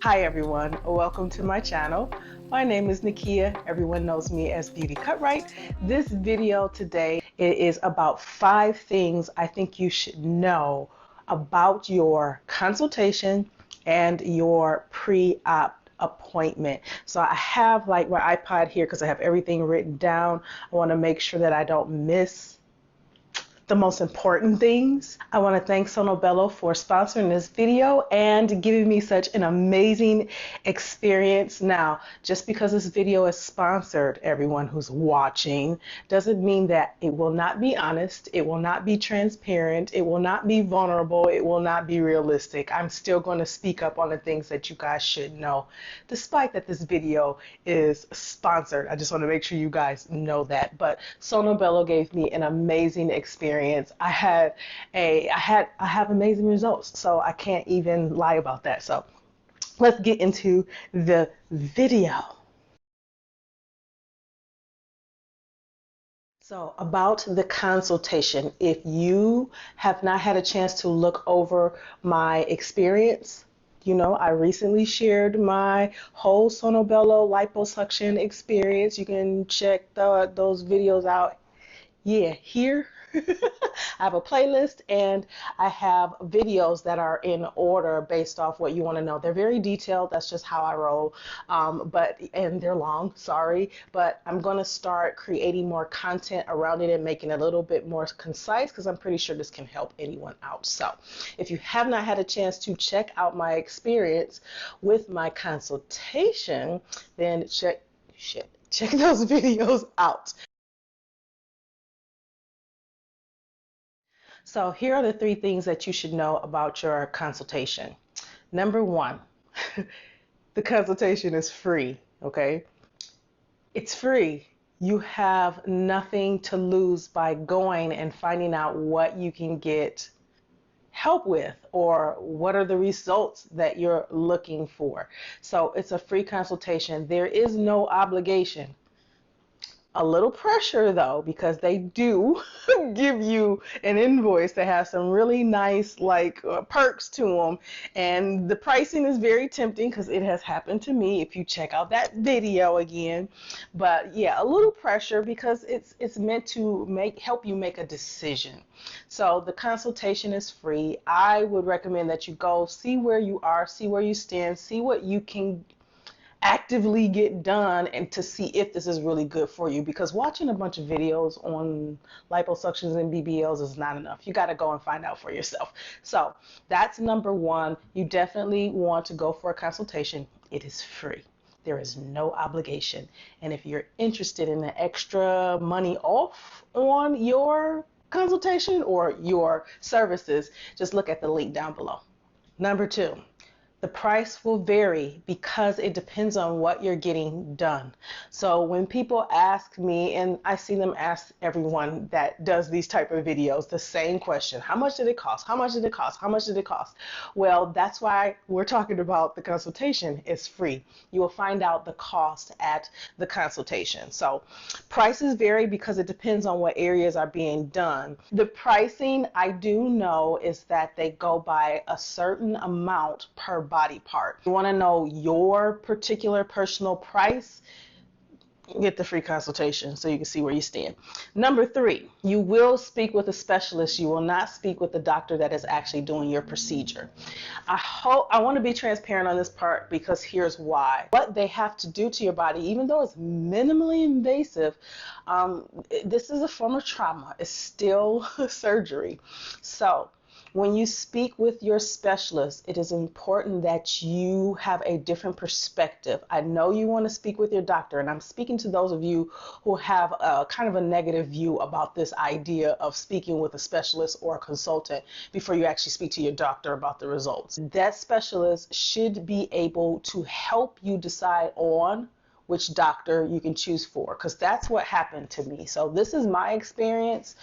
Hi everyone, welcome to my channel. My name is Nakia. Everyone knows me as BeautyCutright. This video today is about 5 things I think you should know about your consultation and your pre-op appointment. So I have like my iPad here because I have everything written down. I want to make sure that I don't miss the most important things. I want to thank Sono Bello for sponsoring this video and giving me such an amazing experience. Now, just because this video is sponsored, everyone who's watching, doesn't mean that it will not be honest, it will not be transparent, it will not be vulnerable, it will not be realistic. I'm still going to speak up on the things that you guys should know, despite that this video is sponsored. I just want to make sure you guys know that. But Sono Bello gave me an amazing experience. I have amazing results, so I can't even lie about that. So let's get into the video. So about the consultation, if you have not had a chance to look over my experience, I recently shared my whole Sono Bello liposuction experience. You can check those videos out. Yeah, here I have a playlist and I have videos that are in order based off what you want to know. They're very detailed. That's just how I roll. And they're long, sorry, but I'm going to start creating more content around it and making it a little bit more concise because I'm pretty sure this can help anyone out. So if you have not had a chance to check out my experience with my consultation, then check those videos out. So here are the 3 things that you should know about your consultation. Number 1, the consultation is free, okay? It's free. You have nothing to lose by going and finding out what you can get help with or what are the results that you're looking for. So it's a free consultation. There is no obligation. A little pressure though, because they do give you an invoice that has some really nice perks to them, and the pricing is very tempting because it has happened to me if you check out that video again. But yeah, a little pressure because it's meant to help you make a decision. So the consultation is free. I would recommend that you go see where you are, see where you stand, see what you can actively get done and to see if this is really good for you, because watching a bunch of videos on liposuctions and BBLs is not enough. You got to go and find out for yourself. So that's number 1. You definitely want to go for a consultation. It is free. There is no obligation. And if you're interested in the extra money off on your consultation or your services, just look at the link down below. Number 2, the price will vary because it depends on what you're getting done. So when people ask me, and I see them ask everyone that does these type of videos the same question: how much did it cost? How much did it cost? How much did it cost? Well, that's why we're talking about the consultation. It's free. You will find out the cost at the consultation. So prices vary because it depends on what areas are being done. The pricing, I do know, is that they go by a certain amount per body part. You want to know your particular personal price? Get the free consultation so you can see where you stand. Number 3, you will speak with a specialist. You will not speak with the doctor that is actually doing your procedure. I want to be transparent on this part because here's why. What they have to do to your body, even though it's minimally invasive, this is a form of trauma. It's still surgery. So when you speak with your specialist, it is important that you have a different perspective. I know you want to speak with your doctor, and I'm speaking to those of you who have a kind of a negative view about this idea of speaking with a specialist or a consultant before you actually speak to your doctor about the results. That specialist should be able to help you decide on which doctor you can choose for, because that's what happened to me. So this is my experience.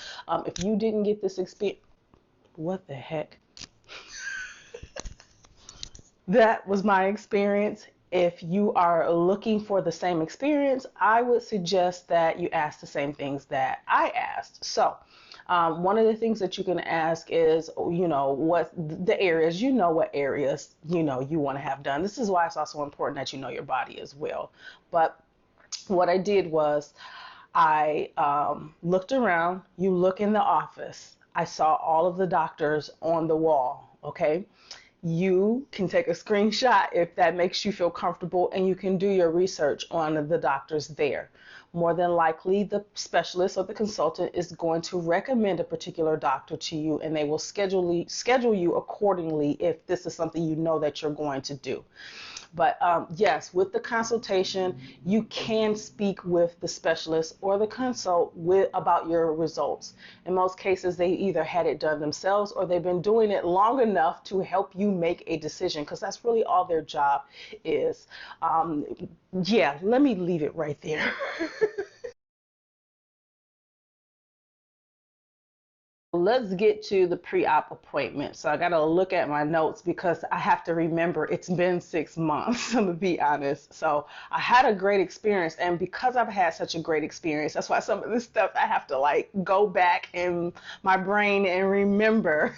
If you didn't get this experience, what the heck? That was my experience. If you are looking for the same experience, I would suggest that you ask the same things that I asked. So One of the things that you can ask is, what the areas, what areas, you want to have done. This is why it's also important that you know your body as well. But what I did was I looked around. You look in the office. I saw all of the doctors on the wall. Okay. You can take a screenshot if that makes you feel comfortable, and you can do your research on the doctors there. More than likely, the specialist or the consultant is going to recommend a particular doctor to you, and they will schedule you accordingly if this is something you know that you're going to do. But yes, with the consultation, you can speak with the specialist or the consult about your results. In most cases, they either had it done themselves or they've been doing it long enough to help you make a decision, because that's really all their job is. Yeah, let me leave it right there. Let's get to the pre-op appointment. So I got to look at my notes because I have to remember it's been 6 months, I'm gonna be honest. So I had a great experience, and because I've had such a great experience, that's why some of this stuff I have to like go back in my brain and remember.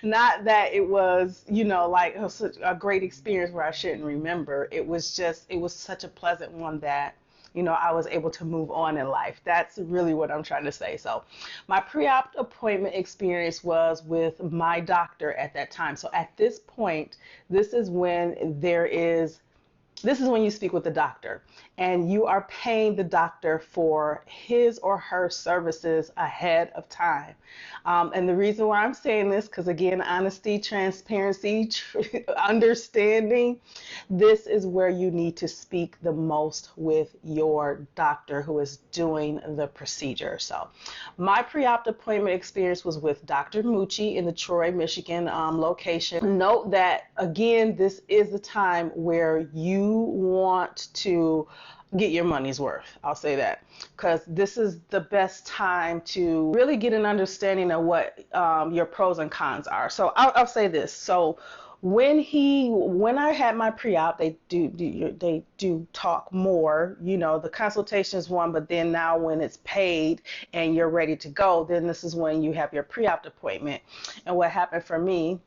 Not that it was, like such a great experience where I shouldn't remember. It was such a pleasant one that I was able to move on in life. That's really what I'm trying to say. So my pre-op appointment experience was with my doctor at that time. So at this point, this is when you speak with the doctor, and you are paying the doctor for his or her services ahead of time. And the reason why I'm saying this, because again, honesty, transparency, understanding, this is where you need to speak the most with your doctor who is doing the procedure. So my pre-op appointment experience was with Dr. Mucci in the Troy, Michigan location. Note that, again, this is the time where you want to get your money's worth. I'll say that, because this is the best time to really get an understanding of what your pros and cons are. So I'll say this. So when I had my pre-op, they do talk more. The consultation is one, but then now when it's paid and you're ready to go, then this is when you have your pre-op appointment. And what happened for me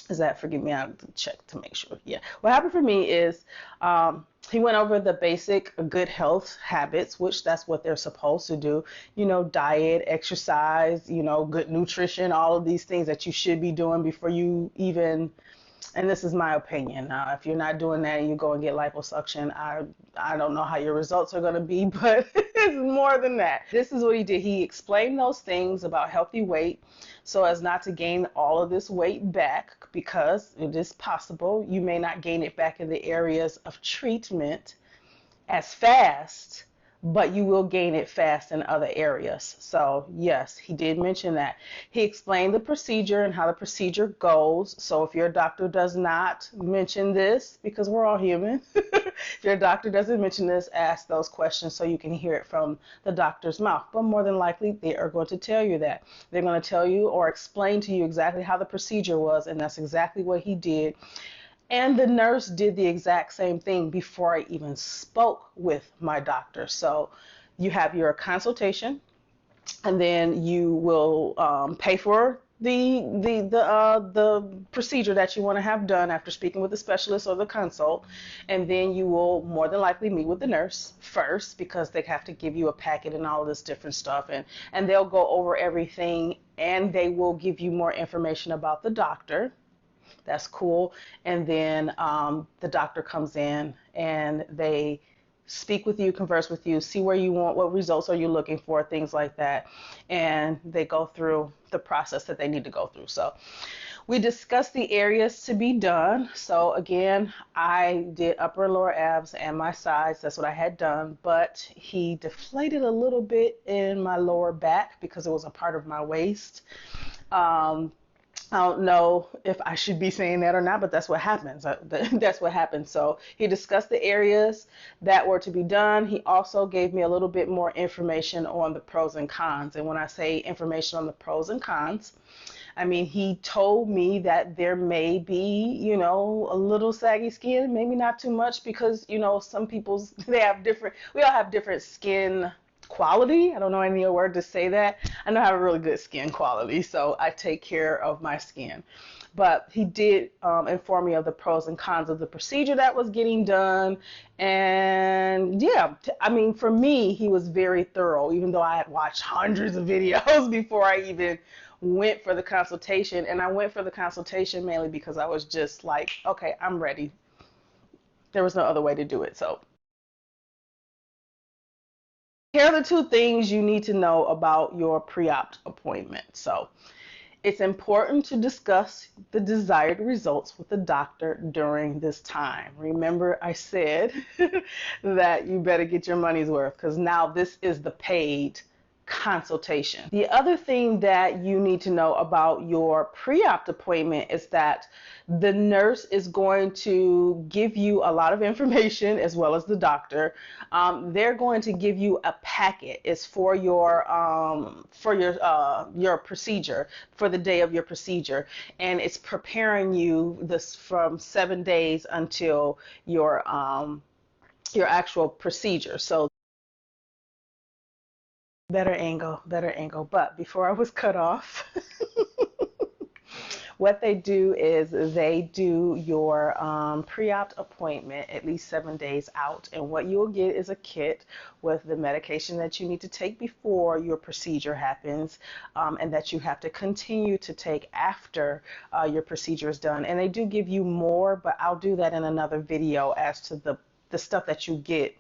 is that, forgive me, I have to check to make sure. Yeah, what happened for me is he went over the basic good health habits, which that's what they're supposed to do. Diet, exercise, good nutrition, all of these things that you should be doing before you even. And this is my opinion. Now, if you're not doing that and you go and get liposuction, I don't know how your results are going to be, but it's more than that. This is what he did. He explained those things about healthy weight so as not to gain all of this weight back, because it is possible you may not gain it back in the areas of treatment as fast, but you will gain it fast in other areas. So yes, he did mention that. He explained the procedure and how the procedure goes. So if your doctor does not mention this, because we're all human, if your doctor doesn't mention this, ask those questions so you can hear it from the doctor's mouth. But more than likely, they are going to tell you that. They're going to tell you or explain to you exactly how the procedure was, and that's exactly what he did. And the nurse did the exact same thing before I even spoke with my doctor. So you have your consultation, and then you will pay for the procedure that you want to have done after speaking with the specialist or the consult. And then you will more than likely meet with the nurse first, because they have to give you a packet and all of this different stuff, and they'll go over everything, and they will give you more information about the doctor. That's cool. And then the doctor comes in and they speak with you, converse with you, see where you want, what results are you looking for, things like that. And they go through the process that they need to go through. So we discussed the areas to be done. So again, I did upper and lower abs and my sides. That's what I had done. But he deflated a little bit in my lower back because it was a part of my waist. I don't know if I should be saying that or not, but that's what happens. That's what happened. So he discussed the areas that were to be done. He also gave me a little bit more information on the pros and cons. And when I say information on the pros and cons, I mean, he told me that there may be, a little saggy skin, maybe not too much, because, some people's, we all have different skin quality. I don't know any other word to say that. I know I have a really good skin quality, so I take care of my skin. But he did inform me of the pros and cons of the procedure that was getting done. And yeah, I mean, for me, he was very thorough, even though I had watched hundreds of videos before I even went for the consultation. And I went for the consultation mainly because I was just like, okay, I'm ready. There was no other way to do it. So here are the two things you need to know about your pre-op appointment. So it's important to discuss the desired results with the doctor during this time. Remember, I said that you better get your money's worth because now this is the paid consultation. The other thing that you need to know about your pre-op appointment is that the nurse is going to give you a lot of information as well as the doctor. They're going to give you a packet. It's for your procedure, for the day of your procedure, and it's preparing you this from 7 days until your actual procedure. So better angle, better angle. But before I was cut off, what they do is they do your pre-op appointment at least 7 days out. And what you'll get is a kit with the medication that you need to take before your procedure happens, and that you have to continue to take after your procedure is done. And they do give you more, but I'll do that in another video as to the stuff that you get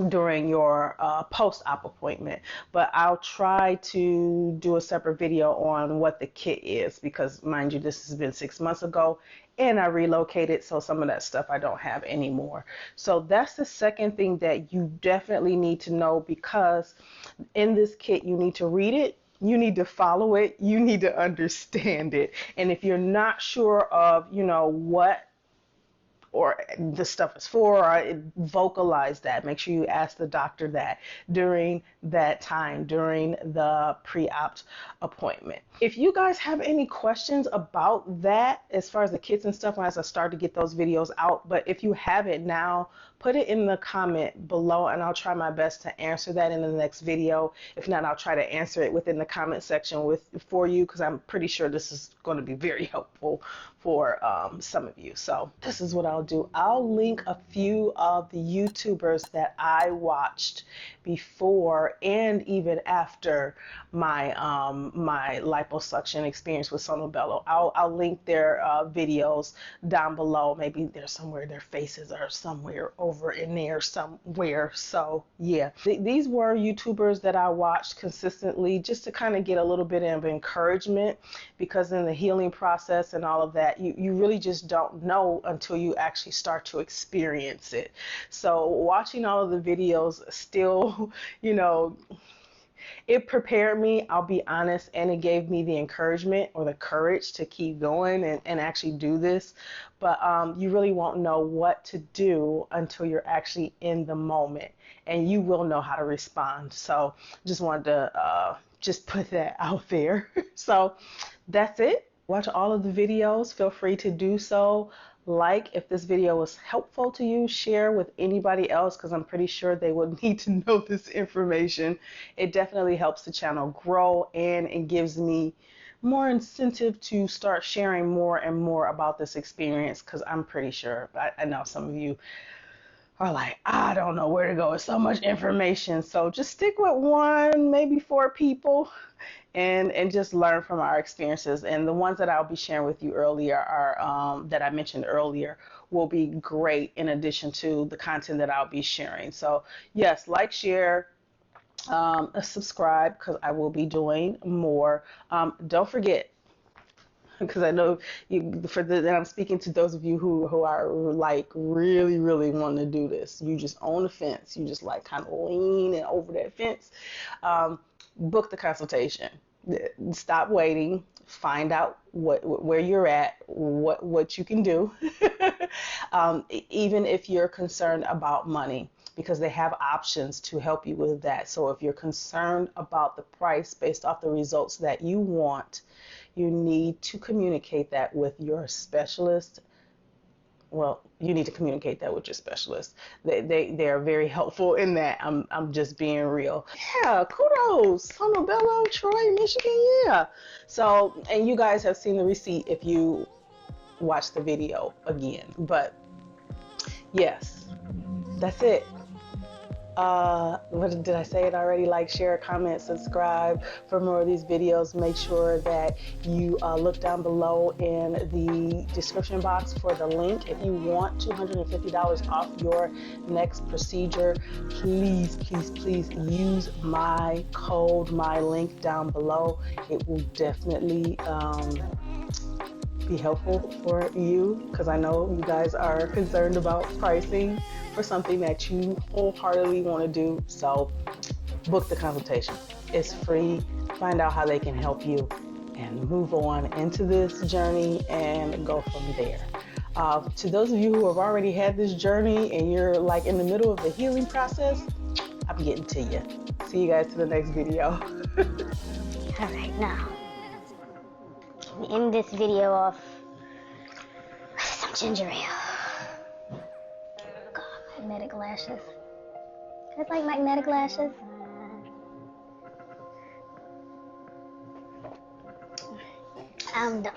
during your post-op appointment. But I'll try to do a separate video on what the kit is because, mind you, this has been 6 months ago and I relocated, so some of that stuff I don't have anymore. So that's the second thing that you definitely need to know, because in this kit you need to read it, you need to follow it, you need to understand it. And if you're not sure of, what or the stuff is for, or vocalize that. Make sure you ask the doctor that during that time, during the pre-op appointment. If you guys have any questions about that, as far as the kits and stuff, as I start to get those videos out, but if you have it now, put it in the comment below and I'll try my best to answer that in the next video. If not, I'll try to answer it within the comment section for you, because I'm pretty sure this is going to be very helpful for some of you. So this is what I'll do. I'll link a few of the YouTubers that I watched before and even after my my liposuction experience with Sono Bello. I'll link their videos down below. Maybe they're somewhere, their faces are somewhere over in there somewhere. So yeah, these were YouTubers that I watched consistently just to kind of get a little bit of encouragement, because in the healing process and all of that, you really just don't know until you actually start to experience it. So watching all of the videos still, it prepared me, I'll be honest, and it gave me the encouragement or the courage to keep going and actually do this. But you really won't know what to do until you're actually in the moment, and you will know how to respond. So just wanted to just put that out there. So that's it. Watch all of the videos. Feel free to do so. Like if this video was helpful to you, share with anybody else, because I'm pretty sure they would need to know this information. It definitely helps the channel grow, and it gives me more incentive to start sharing more and more about this experience, because I'm pretty sure, I know some of you are like, I don't know where to go with so much information. So just stick with one, maybe 4 people, and just learn from our experiences. And the ones that I'll be sharing with you earlier are that I mentioned earlier will be great in addition to the content that I'll be sharing. So yes, like, share, subscribe, because I will be doing more. Don't forget, because I know that I'm speaking to those of you who are like really want to do this. You just own the fence. You just like kind of leaning over that fence. Book the consultation. Stop waiting. Find out where you're at, what you can do. Even if you're concerned about money, because they have options to help you with that. So if you're concerned about the price based off the results that you want, you need to communicate that with your specialist well, you need to communicate that with your specialist. They are very helpful in that. I'm just being real. Yeah, kudos. Sono Bello, Troy, Michigan. Yeah. So, and you guys have seen the receipt if you watch the video again. But yes, that's it. What did I say it already? Like, share, comment, subscribe for more of these videos. Make sure that you look down below in the description box for the link. If you want $250 off your next procedure, please, please, please use my code, my link down below. It will definitely be helpful for you, because I know you guys are concerned about pricing for something that you wholeheartedly want to do. So book the consultation. It's free. Find out how they can help you and move on into this journey and go from there. To those of you who have already had this journey and you're like in the middle of the healing process, I'm getting to you. See you guys to the next video. All right, now we end this video off with some ginger ale. God, magnetic lashes. You guys like magnetic lashes? I'm done.